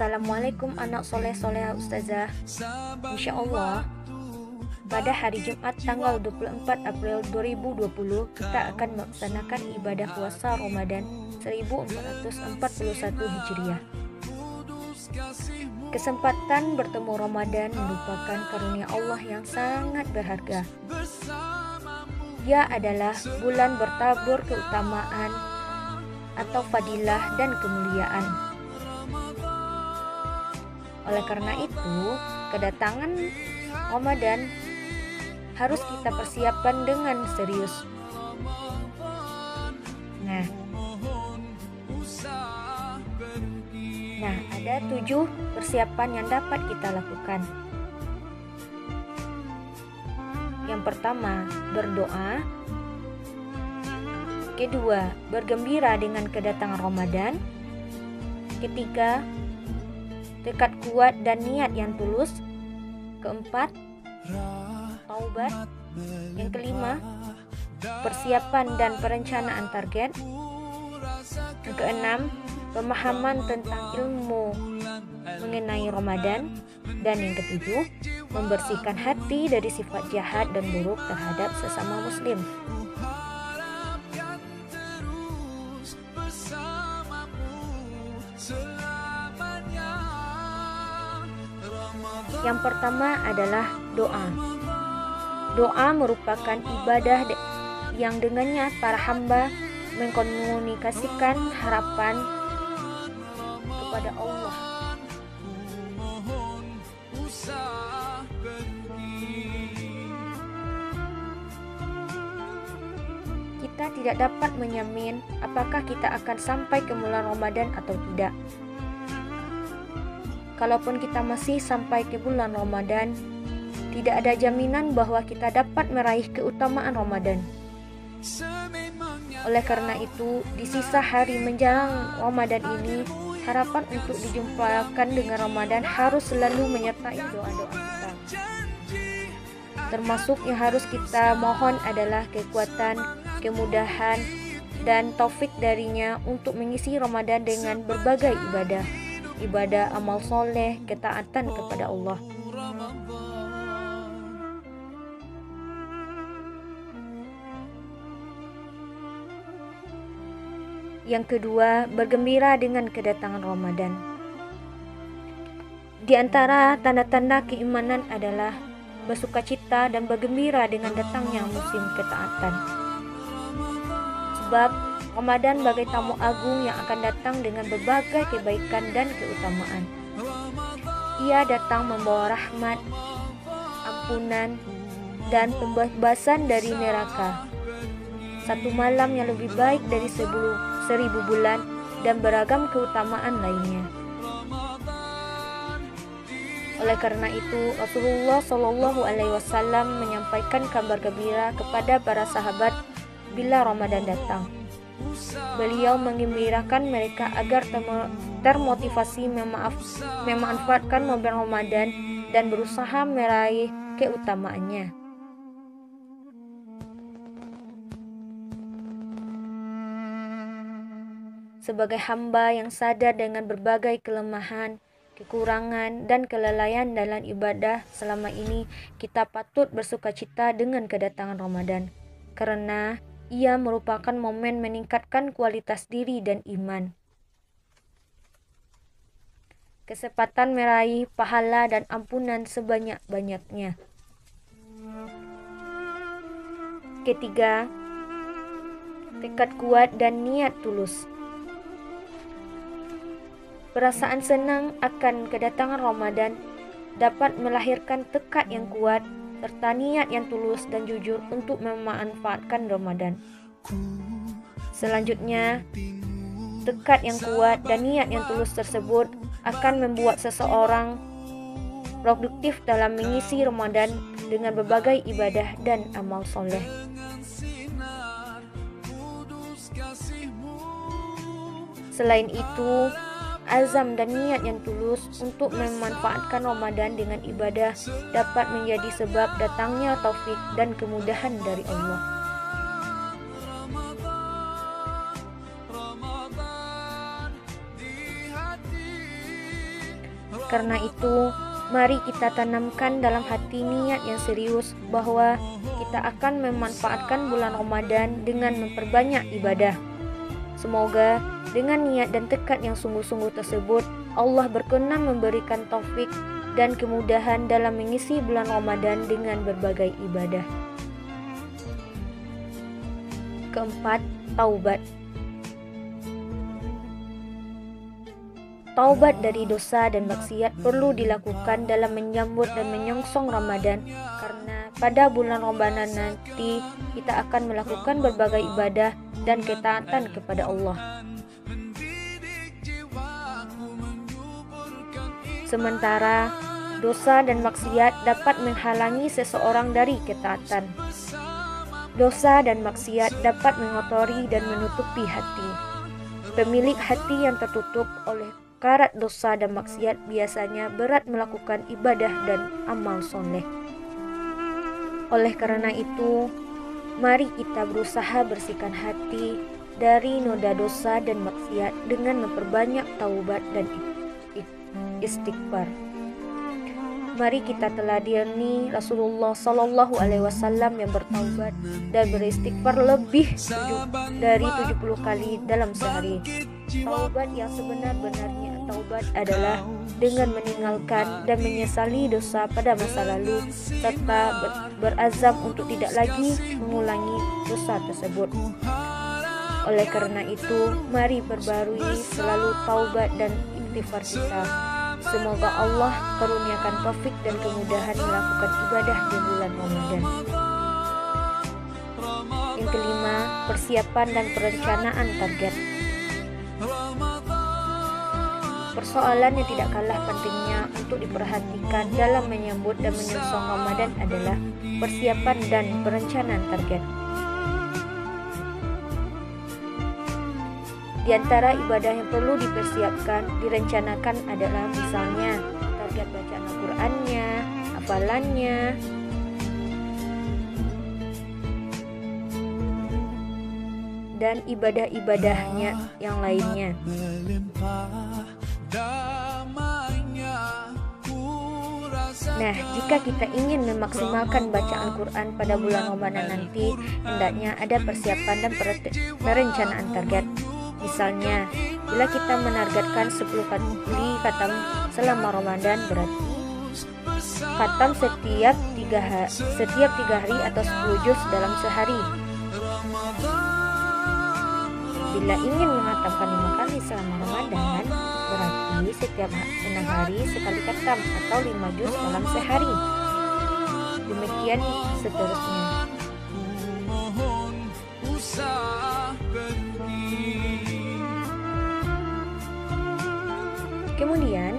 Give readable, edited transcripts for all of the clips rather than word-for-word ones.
Assalamualaikum anak soleh-soleha ustazah. Insya Allah pada hari Jumat tanggal 24 April 2020 kita akan melaksanakan ibadah puasa Ramadan 1441 Hijriah. Kesempatan bertemu Ramadan merupakan karunia Allah yang sangat berharga. Ia adalah bulan bertabur keutamaan atau fadilah dan kemuliaan. Oleh karena itu, kedatangan Ramadan harus kita persiapkan dengan serius. Nah, ada 7 persiapan yang dapat kita lakukan. Yang pertama, berdoa. Kedua, bergembira dengan kedatangan Ramadan. Ketiga, tekad kuat dan niat yang tulus. Keempat, taubat. Yang kelima, persiapan dan perencanaan target. Yang keenam, pemahaman tentang ilmu mengenai Ramadan. Dan yang ketujuh, membersihkan hati dari sifat jahat dan buruk terhadap sesama muslim. Yang pertama adalah doa. Doa merupakan ibadah yang dengannya para hamba mengkomunikasikan harapan kepada Allah. Kita tidak dapat menjamin apakah kita akan sampai ke bulan Ramadan atau tidak. Kalaupun kita masih sampai ke bulan Ramadan, tidak ada jaminan bahwa kita dapat meraih keutamaan Ramadan. Oleh karena itu, di sisa hari menjelang Ramadan ini, harapan untuk dijumpakan dengan Ramadan harus selalu menyertai doa-doa kita. Termasuk yang harus kita mohon adalah kekuatan, kemudahan, dan taufik darinya untuk mengisi Ramadan dengan berbagai ibadah, amal soleh, ketaatan kepada Allah. Yang kedua, bergembira dengan kedatangan Ramadan. Di antara tanda-tanda keimanan adalah bersukacita dan bergembira dengan datangnya musim ketaatan. Sebab Ramadan bagai tamu agung yang akan datang dengan berbagai kebaikan dan keutamaan. Ia datang membawa rahmat, ampunan, dan pembebasan dari neraka. Satu malam yang lebih baik dari 1000 bulan dan beragam keutamaan lainnya. Oleh karena itu, Rasulullah SAW menyampaikan kabar gembira kepada para sahabat bila Ramadan datang. Beliau menggembirakan mereka agar termotivasi memanfaatkan momen Ramadan dan berusaha meraih keutamaannya. Sebagai hamba yang sadar dengan berbagai kelemahan, kekurangan, dan kelalaian dalam ibadah selama ini, kita patut bersukacita dengan kedatangan Ramadan, karena ia merupakan momen meningkatkan kualitas diri dan iman. Kesempatan meraih pahala dan ampunan sebanyak-banyaknya. Ketiga, tekad kuat dan niat tulus. Perasaan senang akan kedatangan Ramadan dapat melahirkan tekad yang kuat serta niat yang tulus dan jujur untuk memanfaatkan Ramadan. Selanjutnya, tekad yang kuat dan niat yang tulus tersebut akan membuat seseorang produktif dalam mengisi Ramadan dengan berbagai ibadah dan amal soleh. Selain itu, azam dan niat yang tulus untuk memanfaatkan Ramadan dengan ibadah dapat menjadi sebab datangnya taufik dan kemudahan dari Allah. karena itu, mari kita tanamkan dalam hati niat yang serius bahwa kita akan memanfaatkan bulan Ramadan dengan memperbanyak ibadah. Semoga dengan niat dan tekad yang sungguh-sungguh tersebut, Allah berkenan memberikan taufik dan kemudahan dalam mengisi bulan Ramadan dengan berbagai ibadah. Keempat, taubat. Taubat dari dosa dan maksiat perlu dilakukan dalam menyambut dan menyongsong Ramadan, karena pada bulan Ramadan nanti kita akan melakukan berbagai ibadah dan ketaatan kepada Allah. Sementara dosa dan maksiat dapat menghalangi seseorang dari ketaatan. Dosa dan maksiat dapat mengotori dan menutupi hati. Pemilik hati yang tertutup oleh karat dosa dan maksiat biasanya berat melakukan ibadah dan amal soleh. Oleh karena itu, mari kita berusaha bersihkan hati dari noda dosa dan maksiat dengan memperbanyak taubat dan istighfar. Mari kita teladani Rasulullah Sallallahu Alaihi Wasallam yang bertaubat dan beristighfar lebih dari 70 kali dalam sehari. Taubat yang sebenar-benarnya taubat adalah dengan meninggalkan dan menyesali dosa pada masa lalu serta berazam untuk tidak lagi mengulangi dosa tersebut. Oleh karena itu, mari perbarui selalu taubat dan istighfar kita. Semoga Allah karuniakan taufik dan kemudahan melakukan ibadah di bulan Ramadan. Yang kelima, persiapan dan perencanaan target. Persoalan yang tidak kalah pentingnya untuk diperhatikan dalam menyambut dan menyongsong Ramadan adalah persiapan dan perencanaan target. Di antara ibadah yang perlu dipersiapkan, direncanakan adalah misalnya target bacaan Al-Qur'annya, hafalannya, dan ibadah-ibadahnya yang lainnya. Nah, jika kita ingin memaksimalkan bacaan Al-Quran pada bulan Ramadan nanti, hendaknya ada persiapan dan perencanaan target. Misalnya, bila kita menargetkan 10 kali khatam selama Ramadan, berarti khatam setiap 3 hari atau 10 juz dalam sehari. Bila ingin menghatamkan 5 kali selama Ramadan, berarti setiap 6 hari sekali khatam atau 5 juz dalam sehari. Demikian seterusnya. Kemudian,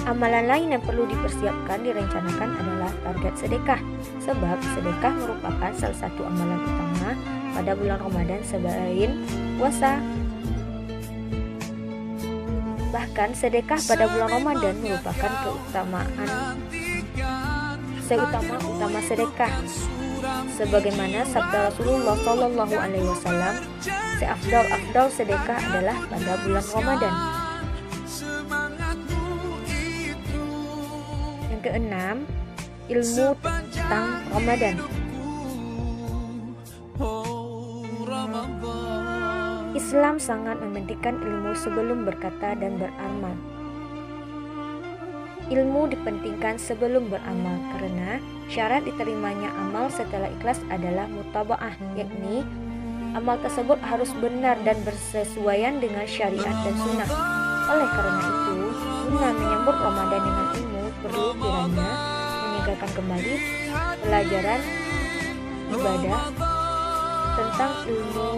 amalan lain yang perlu dipersiapkan direncanakan adalah target sedekah. Sebab sedekah merupakan salah satu amalan utama pada bulan Ramadan selain puasa. Bahkan sedekah pada bulan Ramadan merupakan seutama sedekah. Sebagaimana sabda Rasulullah Sallallahu Alaihi Wasallam, seafdal sedekah adalah pada bulan Ramadan. Yang keenam, ilmu tentang Ramadan. Islam sangat mementingkan ilmu sebelum berkata dan beramal. Ilmu dipentingkan sebelum beramal karena syarat diterimanya amal setelah ikhlas adalah mutaba'ah, yakni amal tersebut harus benar dan bersesuaian dengan syariat dan sunnah. Oleh karena itu, guna menyambut Ramadan dengan ilmu, perlu kiranya meninggalkan kembali pelajaran ibadah tentang ilmu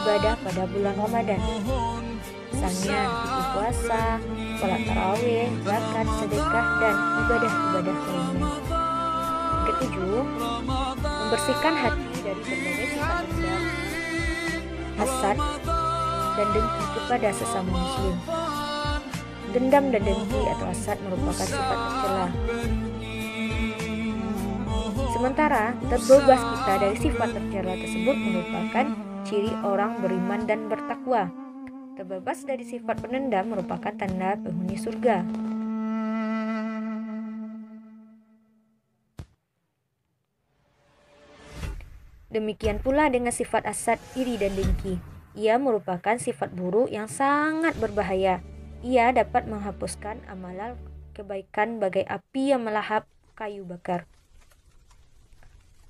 ibadah pada bulan Ramadan. Misalnya fikih puasa, salat tarawih, zakat, sedekah, dan ibadah-ibadah lainnya. Yang ketujuh, membersihkan hati dari berbagai sifat dendam, hasad, dan dengki kepada sesama muslim. Dendam dan dengki atau hasad merupakan sifat tercela. Sementara terbebas kita dari sifat tercela tersebut merupakan ciri orang beriman dan bertakwa. Terbebas dari sifat penendam merupakan tanda penghuni surga. Demikian pula dengan sifat hasad, iri dan dengki. Ia merupakan sifat buruk yang sangat berbahaya. Ia dapat menghapuskan amalan kebaikan bagai api yang melahap kayu bakar.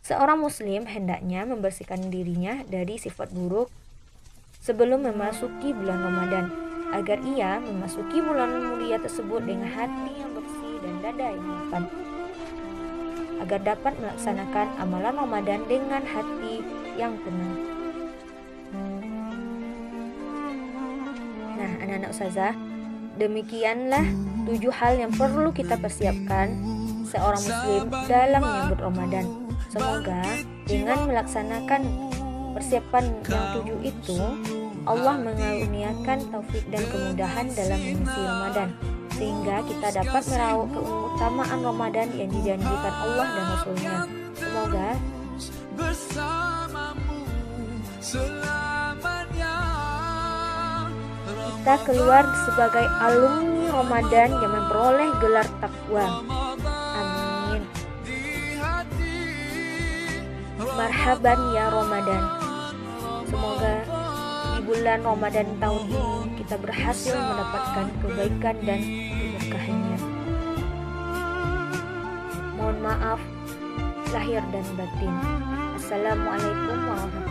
Seorang muslim hendaknya membersihkan dirinya dari sifat buruk sebelum memasuki bulan Ramadan, agar ia memasuki bulan mulia tersebut dengan hati yang bersih dan dada yang lapang, agar dapat melaksanakan amalan Ramadan dengan hati yang tenang. Nah, anak-anak ustazah, demikianlah 7 hal yang perlu kita persiapkan seorang muslim dalam menyambut Ramadan. Semoga dengan melaksanakan persiapan yang 7 itu, Allah mengaruniakan taufik dan kemudahan dalam mengisi Ramadan, sehingga kita dapat meraup keutamaan Ramadan yang dijanjikan Allah dan Rasul-Nya. Semoga kita keluar sebagai alumni Ramadan yang memperoleh gelar takwa. Amin. Marhaban ya Ramadan. Semoga di bulan Ramadan tahun ini kita berhasil mendapatkan kebaikan dan keberkahannya. Mohon maaf lahir dan batin. Assalamualaikum warahmatullahi wabarakatuh.